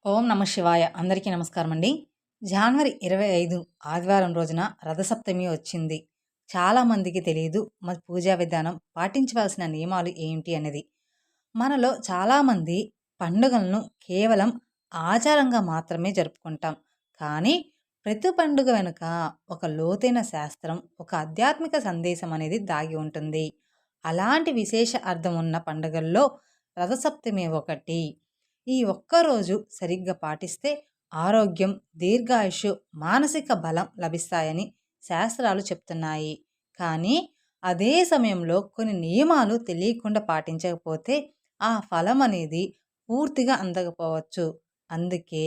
ఓం నమ శివాయ. అందరికీ నమస్కారం అండి. జనవరి 25 ఆదివారం రోజున రథసప్తమి వచ్చింది. చాలామందికి తెలియదు మరి పూజా విధానం, పాటించవలసిన నియమాలు ఏంటి అనేది. మనలో చాలామంది పండుగలను కేవలం ఆచారంగా మాత్రమే జరుపుకుంటాం. కానీ ప్రతి పండుగ వెనుక ఒక లోతైన శాస్త్రం, ఒక ఆధ్యాత్మిక సందేశం అనేది దాగి ఉంటుంది. అలాంటి విశేష అర్థం ఉన్న పండుగల్లో రథసప్తమి ఒకటి. ఈ ఒక్కరోజు సరిగ్గా పాటిస్తే ఆరోగ్యం, దీర్ఘాయుషు, మానసిక బలం లభిస్తాయని శాస్త్రాలు చెప్తున్నాయి. కానీ అదే సమయంలో కొన్ని నియమాలు తెలియకుండా పాటించకపోతే ఆ ఫలం అనేది పూర్తిగా అందకపోవచ్చు. అందుకే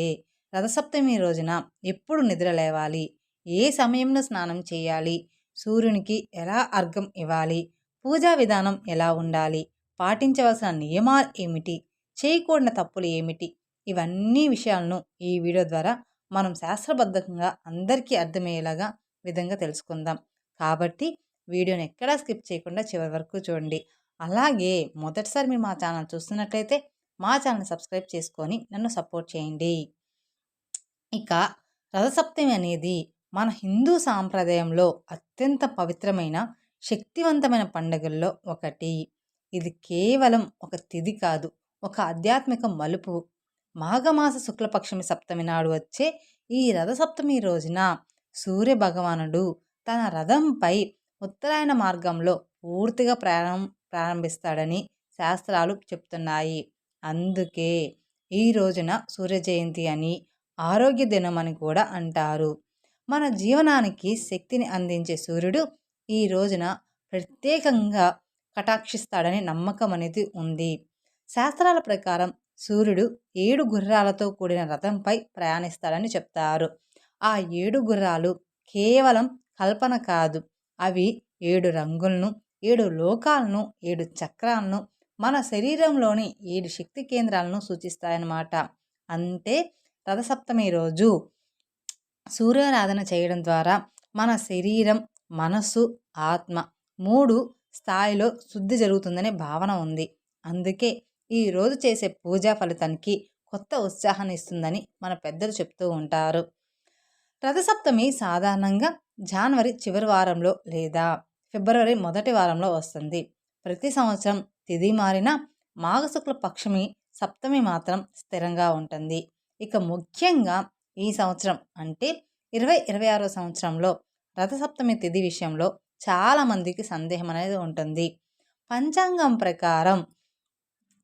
రథసప్తమి రోజున ఎప్పుడు నిద్ర లేవాలి, ఏ సమయంలో స్నానం చేయాలి, సూర్యునికి ఎలా అర్ఘ్యం ఇవ్వాలి, పూజా విధానం ఎలా ఉండాలి, పాటించవలసిన నియమాలు ఏమిటి, చేయకూడని తప్పులు ఏమిటి, ఇవన్నీ విషయాలను ఈ వీడియో ద్వారా మనం శాస్త్రబద్ధంగా అందరికీ అర్థమయ్యేలాగా విధంగా తెలుసుకుందాం. కాబట్టి వీడియోని ఎక్కడా స్కిప్ చేయకుండా చివరి వరకు చూడండి. అలాగే మొదటిసారి మీరు మా ఛానల్ చూస్తున్నట్లయితే మా ఛానల్ సబ్స్క్రైబ్ చేసుకొని నన్ను సపోర్ట్ చేయండి. ఇక రథసప్తమి అనేది మన హిందూ సాంప్రదాయంలో అత్యంత పవిత్రమైన, శక్తివంతమైన పండుగల్లో ఒకటి. ఇది కేవలం ఒక తిథి కాదు, ఒక ఆధ్యాత్మిక మలుపు. మాఘమాస శుక్లపక్షమి సప్తమి నాడు వచ్చే ఈ రథసప్తమి రోజున సూర్య భగవానుడు తన రథంపై ఉత్తరాయణ మార్గంలో పూర్తిగా ప్రారంభిస్తాడని శాస్త్రాలు చెప్తున్నాయి. అందుకే ఈ రోజున సూర్య జయంతి అని, ఆరోగ్య దినం అని కూడా అంటారు. మన జీవనానికి శక్తిని అందించే సూర్యుడు ఈ రోజున ప్రత్యేకంగా కటాక్షిస్తాడని నమ్మకం అనేది ఉంది. శాస్త్రాల ప్రకారం సూర్యుడు 7 గుర్రాలతో కూడిన రథంపై ప్రయాణిస్తాడని చెప్తారు. ఆ 7 గుర్రాలు కేవలం కల్పన కాదు, అవి 7 రంగులను, 7 లోకాలను, 7 చక్రాలను, మన శరీరంలోని 7 శక్తి కేంద్రాలను సూచిస్తాయన్నమాట. అంటే రథసప్తమి రోజు సూర్యారాధన చేయడం ద్వారా మన శరీరం, మనస్సు, ఆత్మ 3 స్థాయిలో శుద్ధి జరుగుతుందనే భావన ఉంది. అందుకే ఈ రోజు చేసే పూజా ఫలితానికి కొత్త ఉత్సాహాన్ని ఇస్తుందని మన పెద్దలు చెప్తూ ఉంటారు. రథసప్తమి సాధారణంగా జనవరి చివరి వారంలో లేదా ఫిబ్రవరి మొదటి వారంలో వస్తుంది. ప్రతి సంవత్సరం తిథి మారినా మాఘశుక్ల పక్షమి సప్తమి మాత్రం స్థిరంగా ఉంటుంది. ఇక ముఖ్యంగా ఈ సంవత్సరం అంటే 2026 సంవత్సరంలో రథసప్తమి తిథి విషయంలో చాలామందికి సందేహం అనేది ఉంటుంది. పంచాంగం ప్రకారం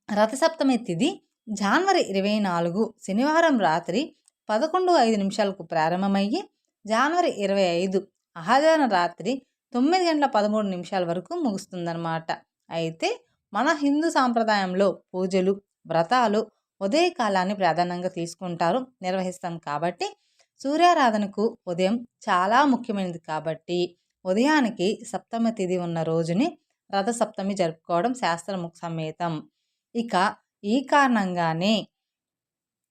రథసప్తమి తిథి జనవరి 24 శనివారం రాత్రి 11:05 ప్రారంభమయ్యి జనవరి 25 ఆదివారం రాత్రి 9:13 వరకు ముగుస్తుందన్నమాట. అయితే మన హిందూ సాంప్రదాయంలో పూజలు, వ్రతాలు ఉదయకాలాన్ని ప్రాధాన్యంగా తీసుకుంటారు, నిర్వహిస్తాం. కాబట్టి సూర్యారాధనకు ఉదయం చాలా ముఖ్యమైనది. కాబట్టి ఉదయానికి సప్తమి తిథి ఉన్న రోజుని రథసప్తమి జరుపుకోవడం శాస్త్రముఖ సమేతం. ఇక ఈ కారణంగానే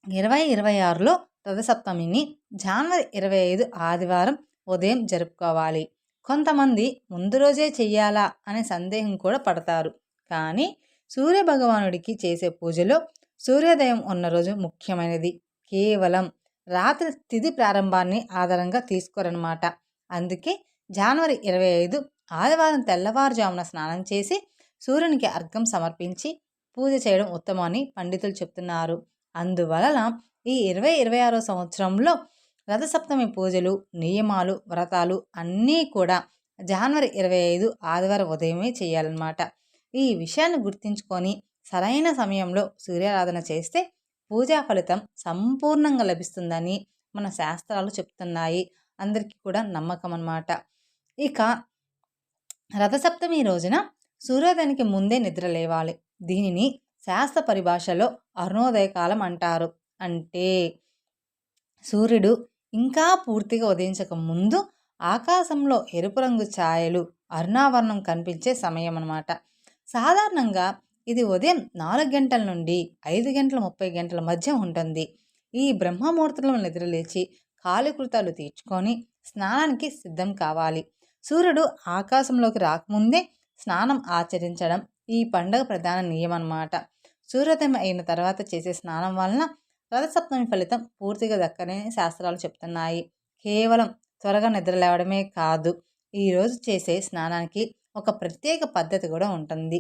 2026లో రథసప్తమిని జనవరి 25 ఆదివారం ఉదయం జరుపుకోవాలి. కొంతమంది ముందు రోజే చెయ్యాలా అనే సందేహం కూడా పడతారు. కానీ సూర్య భగవానుడికి చేసే పూజలో సూర్యోదయం ఉన్న రోజు ముఖ్యమైనది. కేవలం రాత్రి తిథి ప్రారంభాన్ని ఆధారంగా తీసుకోరన్నమాట. అందుకే జనవరి 25 ఆదివారం తెల్లవారుజామున స్నానం చేసి సూర్యునికి అర్ఘ్యం సమర్పించి పూజ చేయడం ఉత్తమమని పండితులు చెప్తున్నారు. అందువలన ఈ 2026 సంవత్సరంలో రథసప్తమి పూజలు, నియమాలు, వ్రతాలు అన్నీ కూడా జనవరి 25 ఆదివారం ఉదయమే చేయాలన్నమాట. ఈ విషయాన్ని గుర్తుంచుకొని సరైన సమయంలో సూర్యారాధన చేస్తే పూజా ఫలితం సంపూర్ణంగా లభిస్తుందని మన శాస్త్రాలు చెప్తున్నాయి. అందరికీ కూడా నమ్మకం అన్నమాట. ఇక రథసప్తమి రోజున సూర్యోదయానికి ముందే నిద్ర లేవాలి. దీనిని శాస్త్ర పరిభాషలో అరుణోదయ కాలం అంటారు. అంటే సూర్యుడు ఇంకా పూర్తిగా ఉదయించక ముందు ఆకాశంలో ఎరుపు రంగు ఛాయలు, అరుణావర్ణం కనిపించే సమయం అన్నమాట. సాధారణంగా ఇది ఉదయం 4 గంటల నుండి 5:30 మధ్య ఉంటుంది. ఈ బ్రహ్మముహూర్తంలో నిద్రలేచి కాలకృతాలు తీర్చుకొని స్నానానికి సిద్ధం కావాలి. సూర్యుడు ఆకాశంలోకి రాకముందే స్నానం ఆచరించడం ఈ పండుగ ప్రధాన నియమం అన్నమాట. సూర్యోదయం అయిన తర్వాత చేసే స్నానం వలన రథసప్తమి ఫలితం పూర్తిగా దక్కనని శాస్త్రాలు చెప్తున్నాయి. కేవలం త్వరగా నిద్ర లేవడమే కాదు, ఈరోజు చేసే స్నానానికి ఒక ప్రత్యేక పద్ధతి కూడా ఉంటుంది.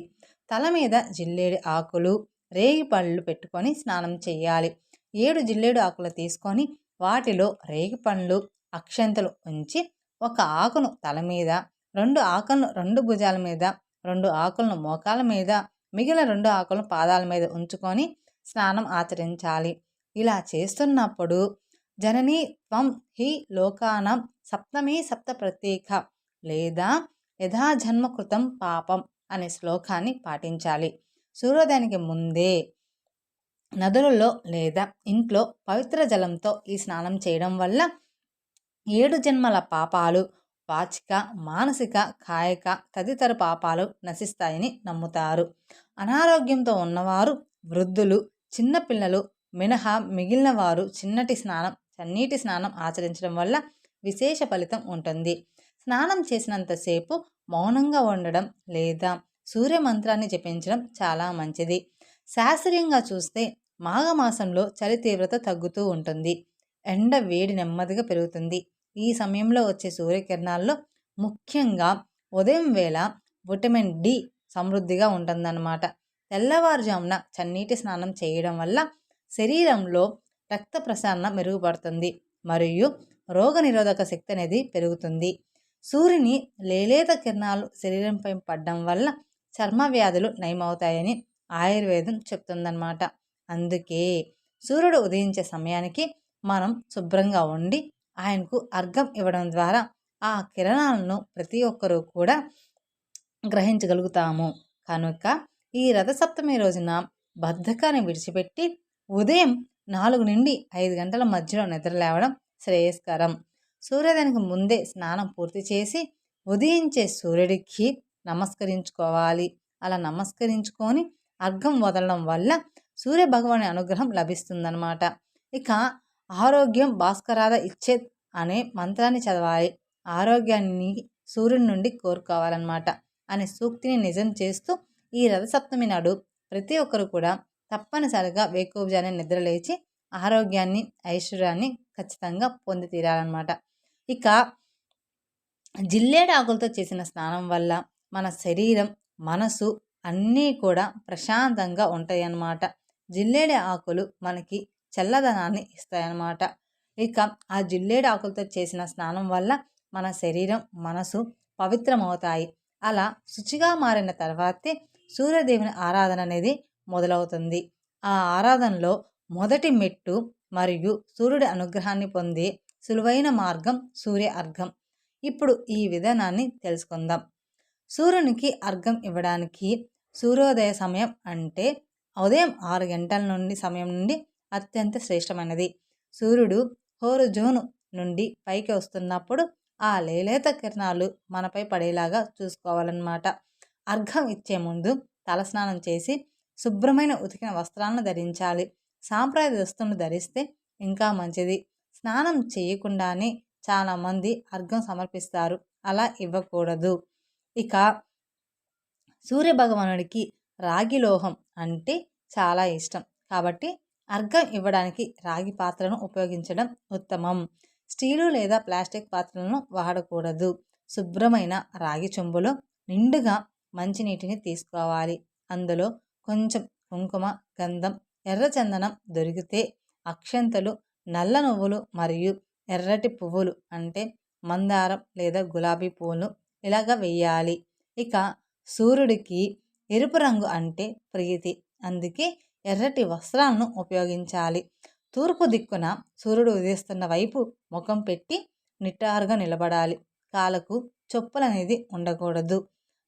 తల మీద జిల్లేడు ఆకులు, రేగి పళ్ళు పెట్టుకొని స్నానం చేయాలి. 7 జిల్లేడు ఆకులు తీసుకొని వాటిలో రేగి పండ్లు, అక్షంతలు ఉంచి ఒక ఆకును తల మీద, 2 ఆకులను 2 భుజాల మీద, 2 ఆకులను మోకాల మీద, మిగిలిన 2 ఆకులను పాదాల మీద ఉంచుకొని స్నానం ఆచరించాలి. ఇలా చేస్తున్నప్పుడు జననీ త్వం హి లోకానాం సప్తమీ సప్త ప్రత్యేక లేదా యథాజన్మ కృతం పాపం అనే శ్లోకాన్ని పాటించాలి. సూర్యోదయానికి ముందే నదులలో లేదా ఇంట్లో పవిత్ర జలంతో ఈ స్నానం చేయడం వల్ల 7 జన్మల పాపాలు, వాచిక, మానసిక, కాయక తదితర పాపాలు నశిస్తాయని నమ్ముతారు. అనారోగ్యంతో ఉన్నవారు, వృద్ధులు, చిన్నపిల్లలు మినహా మిగిలిన వారు చన్నీటి స్నానం ఆచరించడం వల్ల విశేష ఫలితం ఉంటుంది. స్నానం చేసినంతసేపు మౌనంగా ఉండడం లేదా సూర్య మంత్రాన్ని జపించడం చాలా మంచిది. శాస్త్రీయంగా చూస్తే మాఘమాసంలో చలి తీవ్రత తగ్గుతూ ఉంటుంది. ఎండ వేడి నెమ్మదిగా పెరుగుతుంది. ఈ సమయంలో వచ్చే సూర్యకిరణాల్లో ముఖ్యంగా ఉదయం వేళ విటమిన్ డి సమృద్ధిగా ఉంటుందన్నమాట. తెల్లవారుజామున చన్నీటి స్నానం చేయడం వల్ల శరీరంలో రక్త ప్రసరణ మెరుగుపడుతుంది మరియు రోగనిరోధక శక్తి అనేది పెరుగుతుంది. సూర్యుని లేలేత కిరణాలు శరీరంపై పడడం వల్ల చర్మ వ్యాధులు నయమవుతాయని ఆయుర్వేదం చెప్తుందన్నమాట. అందుకే సూర్యుడు ఉదయించే సమయానికి మనం శుభ్రంగా ఉండి ఆయనకు అర్ఘ్యం ఇవ్వడం ద్వారా ఆ కిరణాలను ప్రతి ఒక్కరూ కూడా గ్రహించగలుగుతాము. కనుక ఈ రథసప్తమి రోజున బద్ధకాన్ని విడిచిపెట్టి ఉదయం 4 నుండి 5 గంటల మధ్యలో నిద్ర లేవడం శ్రేయస్కరం. సూర్యోదయానికి ముందే స్నానం పూర్తి చేసి ఉదయించే సూర్యుడికి నమస్కరించుకోవాలి. అలా నమస్కరించుకొని అర్ఘ్యం వదలడం వల్ల సూర్య భగవాని అనుగ్రహం లభిస్తుందన్నమాట. ఇక ఆరోగ్యం భాస్కరాద ఇచ్చేత్ అనే మంత్రాన్ని చదవాలి. ఆరోగ్యాన్ని సూర్యుడి నుండి కోరుకోవాలన్నమాట అనే సూక్తిని నిజం చేస్తూ ఈ రథసప్తమి నాడు ప్రతి ఒక్కరు కూడా తప్పనిసరిగా వేకువజానే నిద్ర లేచి ఆరోగ్యాన్ని, ఐశ్వర్యాన్ని ఖచ్చితంగా పొంది తీరాలన్నమాట. ఇక జిల్లేడు ఆకులతో చేసిన స్నానం వల్ల మన శరీరం, మనసు అన్నీ కూడా ప్రశాంతంగా ఉంటాయి అన్నమాట. జిల్లేడు ఆకులు మనకి చల్లదనాన్ని ఇస్తాయన్నమాట. ఇక ఆ జిల్లేడు ఆకులతో చేసిన స్నానం వల్ల మన శరీరం, మనసు పవిత్రమవుతాయి. అలా శుచిగా మారిన తర్వాతే సూర్యదేవుని ఆరాధన అనేది మొదలవుతుంది. ఆ ఆరాధనలో మొదటి మెట్టు మరియు సూర్యుడి అనుగ్రహాన్ని పొందే సులువైన మార్గం సూర్య అర్ఘ్యం. ఇప్పుడు ఈ విధానాన్ని తెలుసుకుందాం. సూర్యునికి అర్ఘ్యం ఇవ్వడానికి సూర్యోదయ సమయం అంటే ఉదయం 6 గంటల సమయం నుండి అత్యంత శ్రేష్టమైనది. సూర్యుడు హోరుజోను నుండి పైకి వస్తున్నప్పుడు ఆ లేలేత కిరణాలు మనపై పడేలాగా చూసుకోవాలన్నమాట. అర్ఘ్యం ఇచ్చే ముందు తలస్నానం చేసి శుభ్రమైన ఉతికిన వస్త్రాలను ధరించాలి. సాంప్రదాయ దుస్తులను ధరిస్తే ఇంకా మంచిది. స్నానం చేయకుండానే చాలామంది అర్ఘ్యం సమర్పిస్తారు. అలా ఇవ్వకూడదు. ఇక సూర్యభగవానుడికి రాగి లోహం అంటే చాలా ఇష్టం కాబట్టి అర్ఘ్యం ఇవ్వడానికి రాగి పాత్రను ఉపయోగించడం ఉత్తమం. స్టీలు లేదా ప్లాస్టిక్ పాత్రలను వాడకూడదు. శుభ్రమైన రాగి చెంబులో నిండుగా మంచినీటిని తీసుకోవాలి. అందులో కొంచెం కుంకుమ, గంధం, ఎర్రచందనం దొరికితే అక్షంతలు, నల్ల నువ్వులు మరియు ఎర్రటి పువ్వులు అంటే మందారం లేదా గులాబీ పువ్వులు ఇలాగ వేయాలి. ఇక సూర్యుడికి ఎరుపు రంగు అంటే ప్రీతి, అందుకే ఎర్రటి వస్త్రాలను ఉపయోగించాలి. తూర్పు దిక్కున సూర్యుడు ఉదయిస్తున్న వైపు ముఖం పెట్టి నిటారుగా నిలబడాలి. కాళ్ళకు చెప్పులనేది ఉండకూడదు.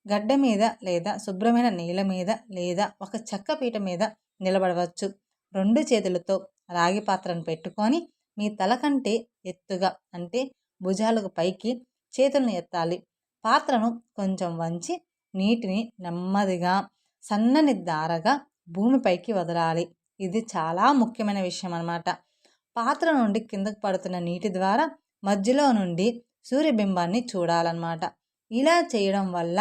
గడ్డ మీద లేదా శుభ్రమైన నేల మీద లేదా ఒక చెక్క పీట మీద నిలబడవచ్చు. 2 చేతులతో రాగి పాత్రను పెట్టుకొని మీ తల కంటే ఎత్తుగా అంటే భుజాలకు పైకి చేతులను ఎత్తాలి. పాత్రను కొంచెం వంచి నీటిని నెమ్మదిగా సన్నని దారగా భూమిపైకి వదలాలి. ఇది చాలా ముఖ్యమైన విషయం అన్నమాట. పాత్ర నుండి కిందకు పడుతున్న నీటి ద్వారా మధ్యలో నుండి సూర్యబింబాన్ని చూడాలన్నమాట. ఇలా చేయడం వల్ల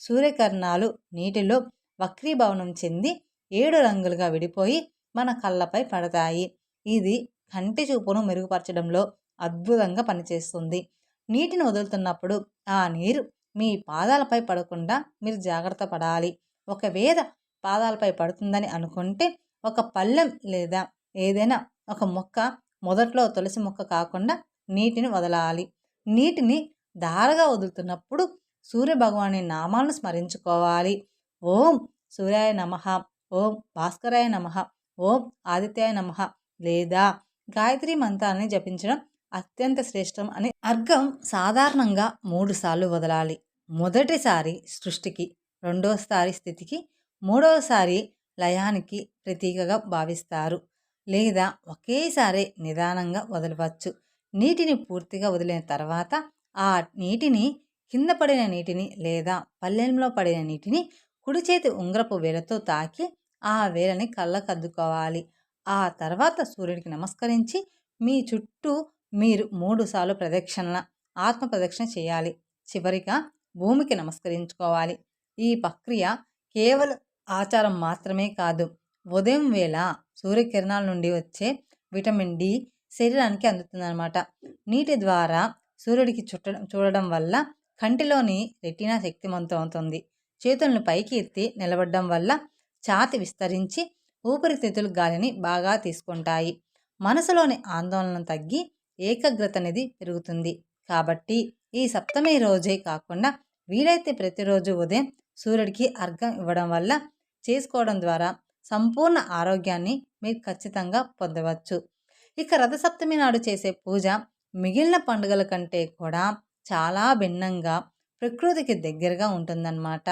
సూర్యకిరణాలు నీటిలో వక్రీభవనం చెంది 7 రంగులుగా విడిపోయి మన కళ్ళపై పడతాయి. ఇది కంటి చూపును మెరుగుపరచడంలో అద్భుతంగా పనిచేస్తుంది. నీటిని వదులుతున్నప్పుడు ఆ నీరు మీ పాదాలపై పడకుండా మీరు జాగ్రత్త పడాలి. ఒకవేళ పాదాలపై పడుతుందని అనుకుంటే ఒక పళ్ళెం లేదా ఏదైనా ఒక మొక్క, మొదట్లో తులసి మొక్క కాకుండా నీటిని వదలాలి. నీటిని ధారగా వదులుతున్నప్పుడు సూర్య భగవాని నామాలను స్మరించుకోవాలి. ఓం సూర్యాయ నమః, ఓం భాస్కరాయ నమః, ఓం ఆదిత్యాయ నమః లేదా గాయత్రి మంత్రాన్ని జపించడం అత్యంత శ్రేష్టం అని అర్ఘం సాధారణంగా 3 సార్లు వదలాలి. మొదటిసారి సృష్టికి, రెండోసారి స్థితికి, మూడవసారి లయానికి ప్రతీకగా భావిస్తారు. లేదా ఒకేసారి నిదానంగా వదలవచ్చు. నీటిని పూర్తిగా వదిలిన తర్వాత ఆ నీటిని, కింద పడిన నీటిని లేదా పళ్ళెంలో పడిన నీటిని కుడి చేతి ఉంగరపు వేలతో తాకి ఆ వేలని కళ్ళకద్దుకోవాలి. ఆ తర్వాత సూర్యుడికి నమస్కరించి మీ చుట్టూ మీరు 3 సార్లు ఆత్మ ప్రదక్షిణ చేయాలి. చివరిగా భూమికి నమస్కరించుకోవాలి. ఈ ప్రక్రియ కేవలం ఆచారం మాత్రమే కాదు, ఉదయం వేళ సూర్యకిరణాల నుండి వచ్చే విటమిన్ డి శరీరానికి అందుతుందన్నమాట. నీటి ద్వారా సూర్యుడికి చూడడం వల్ల కంటిలోని రెటీనా శక్తివంతం అవుతుంది. చేతులను పైకి ఎత్తి నిలబడడం వల్ల ఛాతి విస్తరించి ఊపిరితిత్తులు గాలిని బాగా తీసుకుంటాయి. మనసులోని ఆందోళన తగ్గి ఏకాగ్రత అనేది పెరుగుతుంది. కాబట్టి ఈ సప్తమి రోజే కాకుండా వీలైతే ప్రతిరోజు ఉదయం సూర్యుడికి అర్ఘ్యం ఇవ్వడం వల్ల చేసుకోవడం ద్వారా సంపూర్ణ ఆరోగ్యాన్ని మీరు ఖచ్చితంగా పొందవచ్చు. ఇక రథసప్తమి నాడు చేసే పూజ మిగిలిన పండుగల కంటే కూడా చాలా భిన్నంగా, ప్రకృతికి దగ్గరగా ఉంటుందన్నమాట.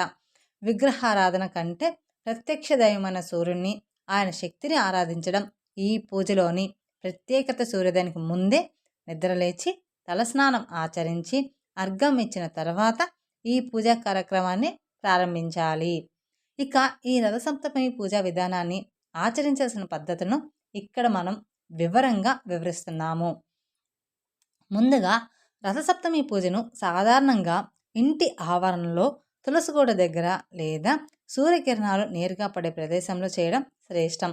విగ్రహారాధన కంటే ప్రత్యక్ష దైవమైన సూర్యుడిని, ఆయన శక్తిని ఆరాధించడం ఈ పూజలోని ప్రత్యేకత. సూర్యోదయానికి ముందే నిద్రలేచి తలస్నానం ఆచరించి అర్ఘ్యం ఇచ్చిన తర్వాత ఈ పూజా కార్యక్రమాన్ని ప్రారంభించాలి. ఇక ఈ రథసప్తమి పూజా విధానాన్ని ఆచరించాల్సిన పద్ధతులను ఇక్కడ మనం వివరంగా వివరిస్తున్నాము. ముందుగా రథసప్తమి పూజను సాధారణంగా ఇంటి ఆవరణలో తులసిగూడ దగ్గర లేదా సూర్యకిరణాలు నేరుగా పడే ప్రదేశంలో చేయడం శ్రేష్టం.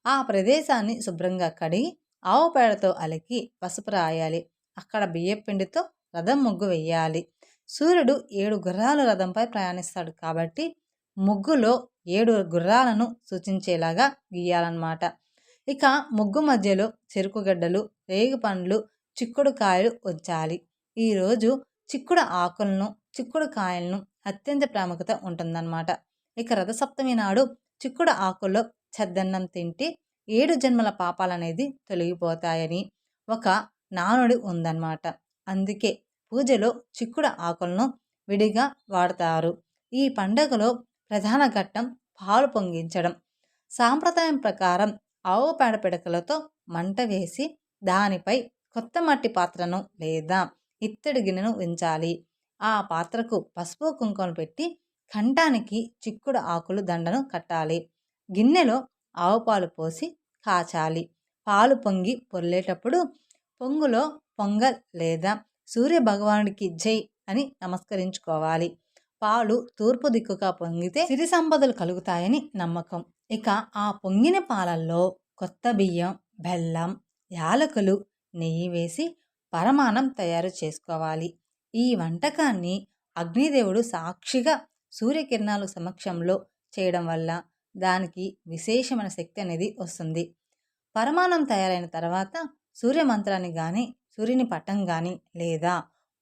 ఆ ప్రదేశాన్ని శుభ్రంగా కడిగి ఆవు పేడతో అలికి పసుపు రాయాలి. అక్కడ బియ్యపిండితో రథం ముగ్గు వెయ్యాలి. సూర్యుడు 7 గుర్రాల రథంపై ప్రయాణిస్తాడు కాబట్టి ముగ్గులో 7 గుర్రాలను సూచించేలాగా గీయాలన్నమాట. ఇక ముగ్గు మధ్యలో చెరుకుగడ్డలు, రేగు పండ్లు, చిక్కుడు కాయలు ఉంచాలి. ఈరోజు చిక్కుడు ఆకులను, చిక్కుడు కాయలను అత్యంత ప్రాముఖ్యత ఉంటుందన్నమాట. ఇక రథసప్తమి నాడు చిక్కుడు ఆకుల్లో చద్దన్నం తింటే 7 జన్మల పాపాలనేది తొలగిపోతాయని ఒక నానుడి ఉందన్నమాట. అందుకే పూజలో చిక్కుడు ఆకులను విడిగా వాడతారు. ఈ పండగలో ప్రధాన ఘట్టం పాలు పొంగించడం. సాంప్రదాయం ప్రకారం ఆవు పేడ పిడకలతో మంట వేసి దానిపై కొత్త మట్టి పాత్రను లేదా ఇత్తడి గిన్నెను ఉంచాలి. ఆ పాత్రకు పసుపు కుంకుమలు పెట్టి కంఠానికి చిక్కుడు ఆకులు దండను కట్టాలి. గిన్నెలో ఆవు పాలు పోసి కాచాలి. పాలు పొంగి పొర్లేటప్పుడు పొంగులో పొంగల్ లేదా సూర్య భగవానుడికి జై అని నమస్కరించుకోవాలి. పాలు తూర్పు దిక్కుగా పొంగితే సిరి సంపదలు కలుగుతాయని నమ్మకం. ఇక ఆ పొంగిన పాలల్లో కొత్త బియ్యం, బెల్లం, యాలకులు, నెయ్యి వేసి పరమాన్నం తయారు చేసుకోవాలి. ఈ వంటకాన్ని అగ్నిదేవుడు సాక్షిగా సూర్యకిరణాలు సమక్షంలో చేయడం వల్ల దానికి విశేషమైన శక్తి అనేది వస్తుంది. పరమాన్నం తయారైన తర్వాత సూర్యమంత్రాన్ని కానీ, సూర్యుని పటం కానీ లేదా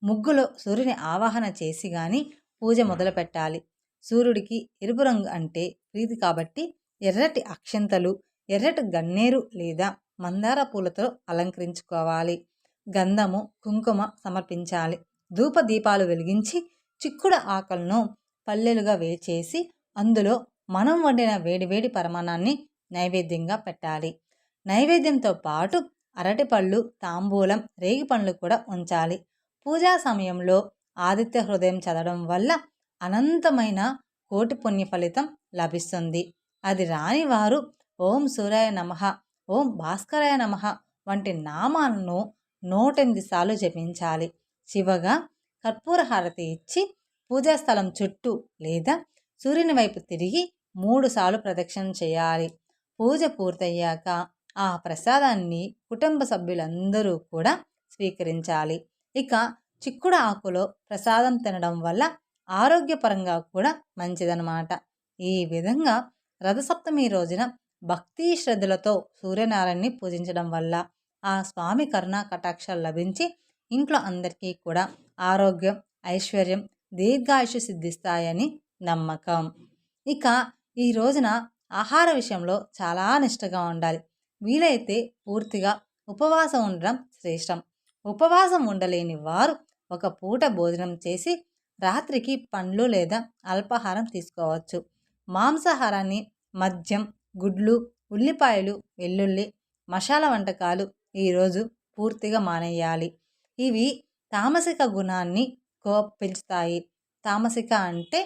ముగ్గులో సూర్యుని ఆవాహన చేసి కానీ పూజ మొదలు పెట్టాలి. సూర్యుడికి ఎరుపు రంగు అంటే ప్రీతి కాబట్టి ఎర్రటి అక్షంతలు, ఎర్రటి గన్నేరు లేదా మందార పూలతో అలంకరించుకోవాలి. గంధము, కుంకుమ సమర్పించాలి. ధూప దీపాలు వెలిగించి చిక్కుడు ఆకులను పల్లెలుగా వేచేసి అందులో మనం వండిన వేడివేడి పరమాన్నాన్ని నైవేద్యంగా పెట్టాలి. నైవేద్యంతో పాటు అరటిపళ్ళు, తాంబూలం, రేగి పండ్లు కూడా ఉంచాలి. పూజా సమయంలో ఆదిత్య హృదయం చదవడం వల్ల అనంతమైన కోటి పుణ్య ఫలితం లభిస్తుంది. అది రాని వారు ఓం సూర్యాయ నమః, ఓం భాస్కరాయ నమః వంటి నామాలను 108 సార్లు జపించాలి. చివగా కర్పూర హారతి ఇచ్చి పూజాస్థలం చుట్టూ లేదా సూర్యుని వైపు తిరిగి 3 సార్లు ప్రదక్షిణ చేయాలి. పూజ పూర్తయ్యాక ఆ ప్రసాదాన్ని కుటుంబ సభ్యులందరూ కూడా స్వీకరించాలి. ఇక చిక్కుడు ఆకులో ప్రసాదం తినడం వల్ల ఆరోగ్యపరంగా కూడా మంచిదనమాట. ఈ విధంగా రథసప్తమి రోజున భక్తి శ్రద్ధలతో సూర్యనారాయణని పూజించడం వల్ల ఆ స్వామి కరుణా కటాక్షాలు లభించి ఇంట్లో అందరికీ కూడా ఆరోగ్యం, ఐశ్వర్యం, దీర్ఘాయుషు సిద్ధిస్తాయని నమ్మకం. ఇక ఈ రోజున ఆహార విషయంలో చాలా నిష్టగా ఉండాలి. వీలైతే పూర్తిగా ఉపవాసం ఉండడం శ్రేష్టం. ఉపవాసం ఉండలేని వారు ఒక పూట భోజనం చేసి రాత్రికి పండ్లు లేదా అల్పాహారం తీసుకోవచ్చు. మాంసాహారాన్ని, మద్యం, గుడ్లు, ఉల్లిపాయలు, వెల్లుల్లి, మసాలా వంటకాలు ఈరోజు పూర్తిగా మానేయాలి. ఇవి తామసిక గుణాన్ని పెంచుతాయి. తామసిక అంటే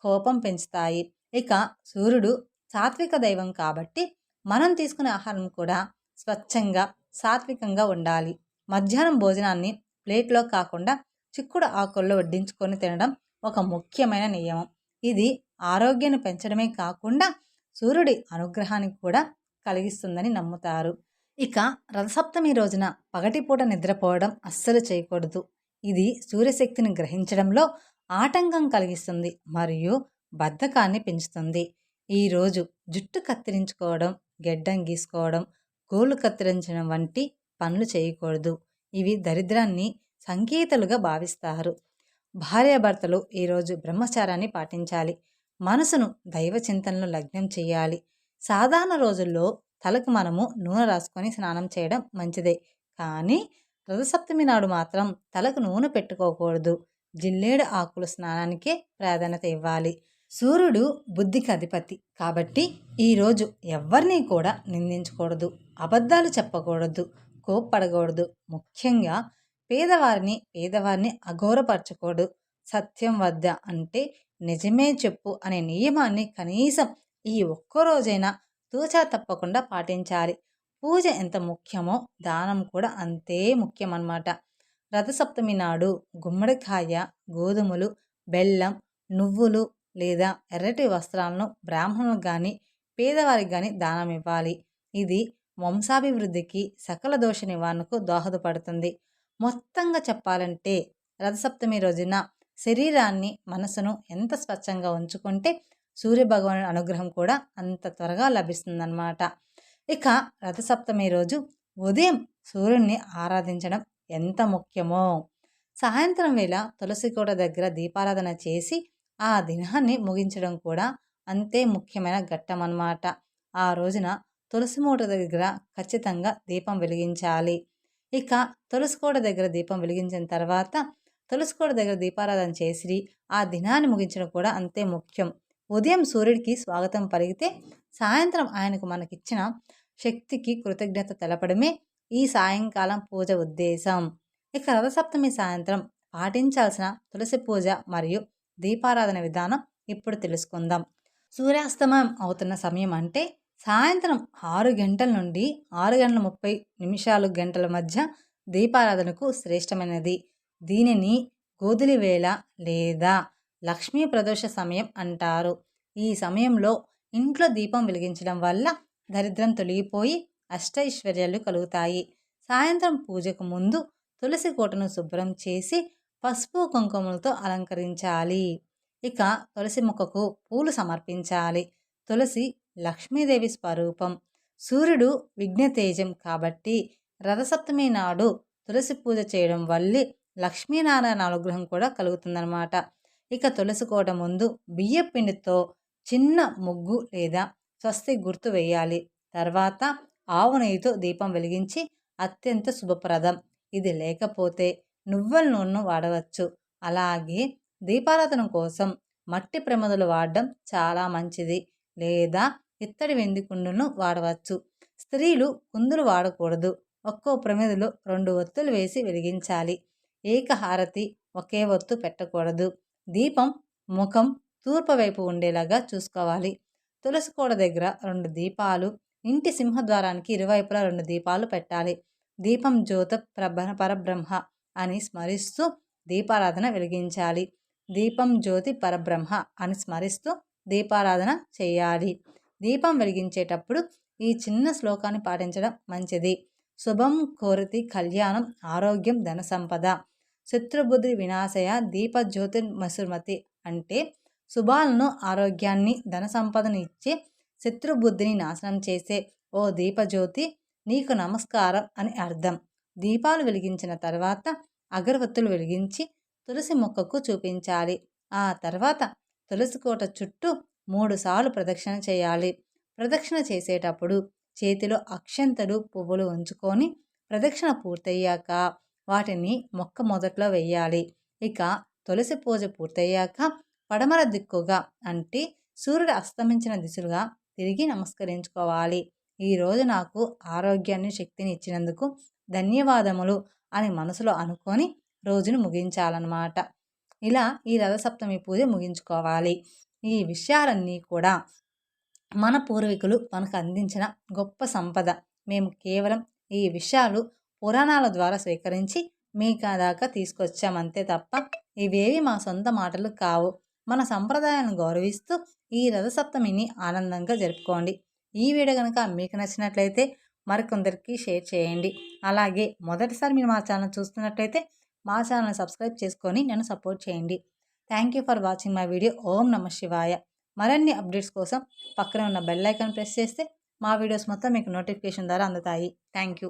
కోపం పెంచుతాయి. ఇక సూర్యుడు సాత్విక దైవం కాబట్టి మనం తీసుకునే ఆహారం కూడా స్వచ్ఛంగా, సాత్వికంగా ఉండాలి. మధ్యాహ్నం భోజనాన్ని ప్లేట్లో కాకుండా చిక్కుడు ఆకుల్లో వడ్డించుకొని తినడం ఒక ముఖ్యమైన నియమం. ఇది ఆరోగ్యాన్ని పెంచడమే కాకుండా సూర్యుడి అనుగ్రహాన్ని కూడా కలిగిస్తుందని నమ్ముతారు. ఇక రథసప్తమి రోజున పగటిపూట నిద్రపోవడం అస్సలు చేయకూడదు. ఇది సూర్యశక్తిని గ్రహించడంలో ఆటంకం కలిగిస్తుంది మరియు బద్ధకాన్ని పెంచుతుంది. ఈరోజు జుట్టు కత్తిరించుకోవడం, గెడ్డం గీసుకోవడం, గోళ్ళు కత్తిరించడం వంటి పనులు చేయకూడదు. ఇవి దరిద్రాన్ని సంకేతాలుగా భావిస్తారు. భార్యాభర్తలు ఈరోజు బ్రహ్మచారాన్ని పాటించాలి. మనసును దైవ చింతనలో లగ్నం చేయాలి. సాధారణ రోజుల్లో తలకు మనము నూనె రాసుకొని స్నానం చేయడం మంచిదే. కానీ రథసప్తమి నాడు మాత్రం తలకు నూనె పెట్టుకోకూడదు. జిల్లేడు ఆకుల స్నానానికే ప్రాధాన్యత ఇవ్వాలి. సూర్యుడు బుద్ధికి అధిపతి కాబట్టి ఈరోజు ఎవరిని కూడా నిందించకూడదు, అబద్ధాలు చెప్పకూడదు, కోప్పడకూడదు. ముఖ్యంగా పేదవారిని అఘోరపరచకూడదు. సత్యం వద్ద అంటే నిజమే చెప్పు అనే నియమాన్ని కనీసం ఈ ఒక్కరోజైనా తూచా తప్పకుండా పాటించాలి. పూజ ఎంత ముఖ్యమో దానం కూడా అంతే ముఖ్యమన్నమాట. రథసప్తమి నాడు గుమ్మడికాయ, గోధుమలు, బెల్లం, నువ్వులు లేదా ఎర్రటి వస్త్రాలను బ్రాహ్మణులకు కానీ పేదవారికి కానీ దానం ఇవ్వాలి. ఇది వంశాభివృద్ధికి, సకల దోష నివారణకు దోహదపడుతుంది. మొత్తంగా చెప్పాలంటే రథసప్తమి రోజున శరీరాన్ని, మనసును ఎంత స్వచ్ఛంగా ఉంచుకుంటే సూర్యభగవానుడి అనుగ్రహం కూడా అంత త్వరగా లభిస్తుందన్నమాట. ఇక రథసప్తమి రోజు ఉదయం సూర్యుడిని ఆరాధించడం ఎంత ముఖ్యమో, సాయంత్రం వేళ తులసి కోట దగ్గర దీపారాధన చేసి ఆ దినాన్ని ముగించడం కూడా అంతే ముఖ్యమైన ఘట్టం అన్నమాట. ఆ రోజున తులసి మూట దగ్గర ఖచ్చితంగా దీపం వెలిగించాలి. ఇక తులసి కోట దగ్గర దీపం వెలిగించిన తర్వాత తులసి కోట దగ్గర దీపారాధన చేసి ఆ దినాన్ని ముగించడం కూడా అంతే ముఖ్యం. ఉదయం సూర్యుడికి స్వాగతం పలికితే సాయంత్రం ఆయనకు మనకిచ్చిన శక్తికి కృతజ్ఞత తెలపడమే ఈ సాయంకాలం పూజ ఉద్దేశం. ఇక రథసప్తమి సాయంత్రం పాటించాల్సిన తులసి పూజ మరియు దీపారాధన విధానం ఇప్పుడు తెలుసుకుందాం. సూర్యాస్తమయం అవుతున్న సమయం అంటే సాయంత్రం 6 గంటల నుండి 6:30 గంటల మధ్య దీపారాధనకు శ్రేష్టమైనది. దీనిని గోధులి వేళ లేదా లక్ష్మీ ప్రదోష సమయం అంటారు. ఈ సమయంలో ఇంట్లో దీపం వెలిగించడం వల్ల దరిద్రం తొలగిపోయి అష్టైశ్వర్యాలు కలుగుతాయి. సాయంత్రం పూజకు ముందు తులసి కోటను శుభ్రం చేసి పసుపు కుంకుమలతో అలంకరించాలి. ఇక తులసి మొక్కకు పూలు సమర్పించాలి. తులసి లక్ష్మీదేవి స్వరూపం. సూర్యుడు విఘ్నతేజం కాబట్టి రథసప్తమి నాడు తులసి పూజ చేయడం వల్ల లక్ష్మీనారాయణ అనుగ్రహం కూడా కలుగుతుందన్నమాట. ఇక తులసి కోట ముందు బియ్య పిండితో చిన్న ముగ్గు లేదా స్వస్తి గుర్తు వేయాలి. తర్వాత ఆవు నెయ్యితో దీపం వెలిగించి అత్యంత శుభప్రదం. ఇది లేకపోతే నువ్వుల నూనెను వాడవచ్చు. అలాగే దీపారాధన కోసం మట్టి ప్రమిదలు వాడడం చాలా మంచిది, లేదా ఇత్తడి వెండి కుందులను వాడవచ్చు. స్త్రీలు కుందులు వాడకూడదు. ఒక్కో ప్రమిదలో 2 ఒత్తులు వేసి వెలిగించాలి. ఏకహారతి ఒకే ఒత్తు పెట్టకూడదు. దీపం ముఖం తూర్పు వైపు ఉండేలాగా చూసుకోవాలి. తులసి కోట దగ్గర 2 దీపాలు, ఇంటి సింహద్వారానికి ఇరువైపులా 2 దీపాలు పెట్టాలి. దీపం జ్యోత పరబ్రహ్మ అని స్మరిస్తూ దీపారాధన వెలిగించాలి. దీపం జ్యోతి పరబ్రహ్మ అని స్మరిస్తూ దీపారాధన చేయాలి. దీపం వెలిగించేటప్పుడు ఈ చిన్న శ్లోకాన్ని పాటించడం మంచిది. శుభం కోరితి కళ్యాణం ఆరోగ్యం ధన సంపద శత్రుబుద్ధి వినాశయ దీపజ్యోతిర్మసుమతి అంటే శుభాలను ఆరోగ్యాన్ని ధన సంపదను ఇచ్చే శత్రుబుద్ధిని నాశనం చేసే ఓ దీపజ్యోతి నీకు నమస్కారం అని అర్థం. దీపాలు వెలిగించిన తర్వాత అగరవత్తులు వెలిగించి తులసి మొక్కకు చూపించాలి. ఆ తర్వాత తులసి కోట చుట్టూ 3 సార్లు ప్రదక్షిణ చేయాలి. ప్రదక్షిణ చేసేటప్పుడు చేతిలో అక్షంతలు పువ్వులు ఉంచుకొని ప్రదక్షిణ పూర్తయ్యాక వాటిని మొక్క మొదట్లో వెయ్యాలి. ఇక తులసి పూజ పూర్తయ్యాక పడమర దిక్కుగా అంటే సూర్యుడు అస్తమించిన దిశగా తిరిగి నమస్కరించుకోవాలి. ఈరోజు నాకు ఆరోగ్యాన్ని శక్తిని ఇచ్చినందుకు ధన్యవాదములు అని మనసులో అనుకొని రోజును ముగించాలన్నమాట. ఇలా ఈ రథసప్తమి పూజ ముగించుకోవాలి. ఈ విషయాలన్నీ కూడా మన పూర్వీకులు మనకు అందించిన గొప్ప సంపద. మేము కేవలం ఈ విషయాలు పురాణాల ద్వారా స్వీకరించి మీ దాకా తీసుకొచ్చామంతే తప్ప ఇవేవి మా సొంత మాటలు కావు. మన సంప్రదాయాలను గౌరవిస్తూ ఈ రథసప్తమిని ఆనందంగా జరుపుకోండి. ఈ వీడియో కనుక మీకు నచ్చినట్లయితే మరికొందరికి షేర్ చేయండి. అలాగే మొదటిసారి మీరు మా ఛానల్ చూస్తున్నట్లయితే మా ఛానల్ సబ్స్క్రైబ్ చేసుకొని నన్ను సపోర్ట్ చేయండి. Thank you for watching my video. ఓం నమః శివాయ. మరిన్ని అప్డేట్స్ కోసం పక్కన ఉన్న బెల్ ఐకాన్ ప్రెస్ చేస్తే మా వీడియోస్ మొత్తం మీకు నోటిఫికేషన్ ద్వారా అందుతాయి. Thank you.